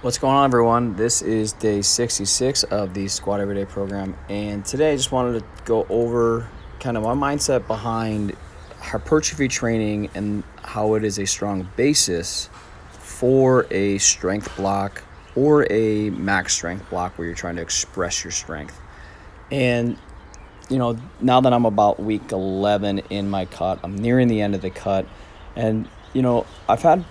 What's going on, everyone? This is day 66 of the Squat Everyday program, and today I just wanted to go over kind of my mindset behind hypertrophy training and how it is a strong basis for a strength block or a max strength block where you're trying to express your strength. And now that I'm about week 11 in my cut, I'm nearing the end of the cut, and I've had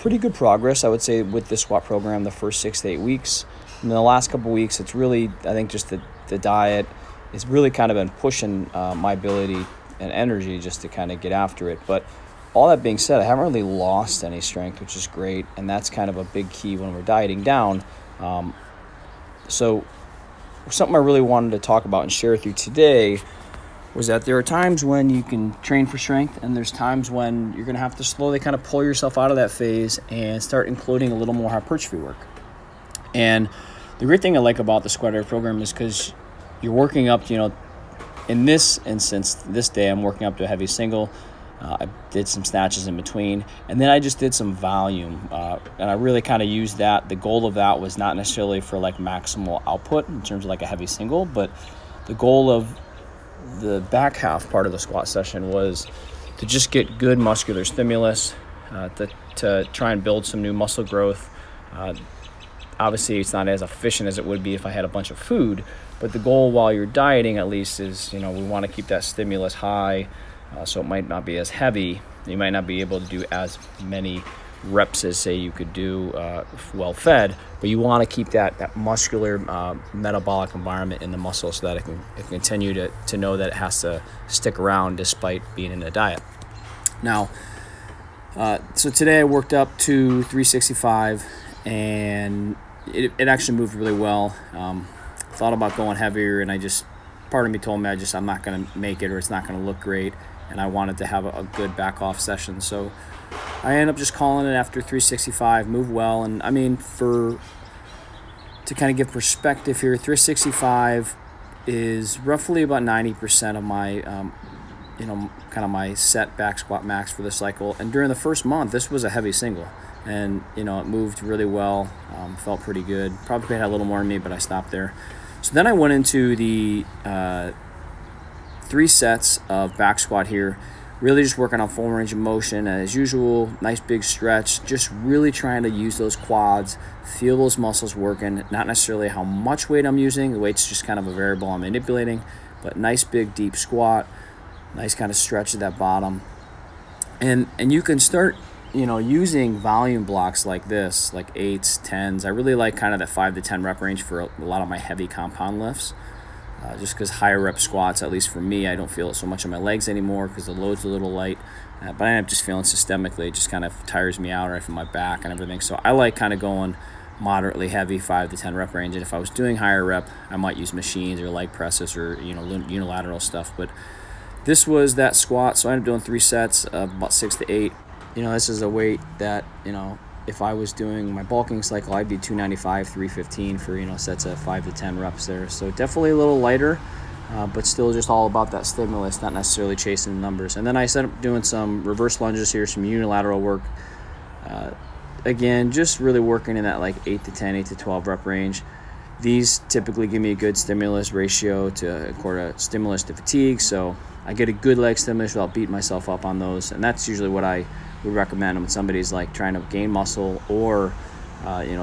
pretty good progress, I would say, with the squat program the first 6 to 8 weeks. In the last couple of weeks, it's really, I think, just the diet has really kind of been pushing my ability and energy just to kind of get after it. But all that being said, I haven't really lost any strength, which is great, and that's kind of a big key when we're dieting down. So something I really wanted to talk about and share with you today was that there are times when you can train for strength, and there's times when you're going to have to slowly kind of pull yourself out of that phase and start including a little more hypertrophy work. And the great thing I like about the Squat Everyday program is because you're working up, in this instance, this day, I'm working up to a heavy single. I did some snatches in between, and then I just did some volume, and I really kind of used that. The goal of that was not necessarily for like maximal output in terms of like a heavy single, but the goal of the back half part of the squat session was to just get good muscular stimulus, to try and build some new muscle growth. Obviously, it's not as efficient as it would be if I had a bunch of food, but the goal while you're dieting at least is, we want to keep that stimulus high, so it might not be as heavy. You might not be able to do as many reps as, say, you could do well fed, but you want to keep that muscular metabolic environment in the muscle so that it can continue to know that it has to stick around despite being in a diet. Now, so today I worked up to 365, and it actually moved really well. Thought about going heavier, and part of me told me I'm not going to make it, or it's not going to look great, and I wanted to have a good back off session. So I ended up just calling it after 365, moved well. And I mean, to kind of give perspective here, 365 is roughly about 90% of my, kind of my set back squat max for the cycle. And during the first month, this was a heavy single, and it moved really well, felt pretty good. Probably had a little more in me, but I stopped there. So then I went into the 3 sets of back squat here. Really just working on full range of motion as usual, nice big stretch, just really trying to use those quads, feel those muscles working, not necessarily how much weight I'm using. The weight's just kind of a variable I'm manipulating, but nice big deep squat, nice kind of stretch at that bottom. And you can start, using volume blocks like this, like 8s, 10s. I really like kind of that 5 to 10 rep range for a lot of my heavy compound lifts. Just because higher rep squats, at least for me, I don't feel it so much on my legs anymore because the load's a little light. But I end up just feeling systemically, it just kind of tires me out right from my back and everything. So I like kind of going moderately heavy, 5 to 10 rep range. And if I was doing higher rep, I might use machines or leg presses or unilateral stuff. But this was that squat, so I ended up doing 3 sets of about 6 to 8. This is a weight that if I was doing my bulking cycle, I'd be 295, 315 for, sets of 5 to 10 reps there. So definitely a little lighter, but still just all about that stimulus, not necessarily chasing the numbers. And then I ended up doing some reverse lunges here, some unilateral work. Again, just really working in that like 8 to 10, 8 to 12 rep range. These typically give me a good stimulus ratio to stimulus to fatigue. So I get a good leg stimulus without beating myself up on those. And that's usually what I would recommend when somebody's like trying to gain muscle or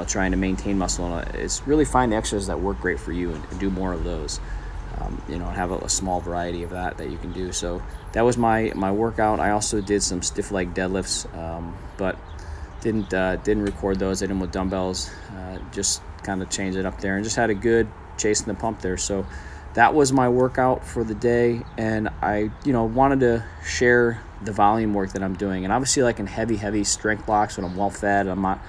trying to maintain muscle. It's really find the exercises that work great for you and do more of those. And have a small variety of that you can do. So that was my workout. I also did some stiff leg deadlifts, but didn't record those. I did them with dumbbells. Just kind of changed it up there and just had a good chasing the pump there. So that was my workout for the day, and I wanted to share the volume work that I'm doing. And obviously, like in heavy strength blocks, when I'm well fed, I'm not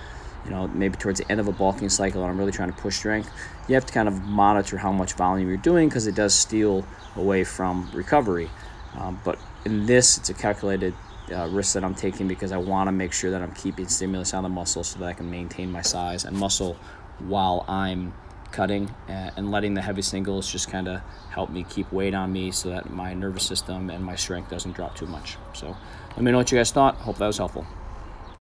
maybe towards the end of a bulking cycle and I'm really trying to push strength, you have to kind of monitor how much volume you're doing because it does steal away from recovery. But in this, it's a calculated risk that I'm taking because I want to make sure that I'm keeping stimulus on the muscle so that I can maintain my size and muscle while I'm cutting, and letting the heavy singles just kind of help me keep weight on me so that my nervous system and my strength doesn't drop too much. So let me know what you guys thought. Hope that was helpful.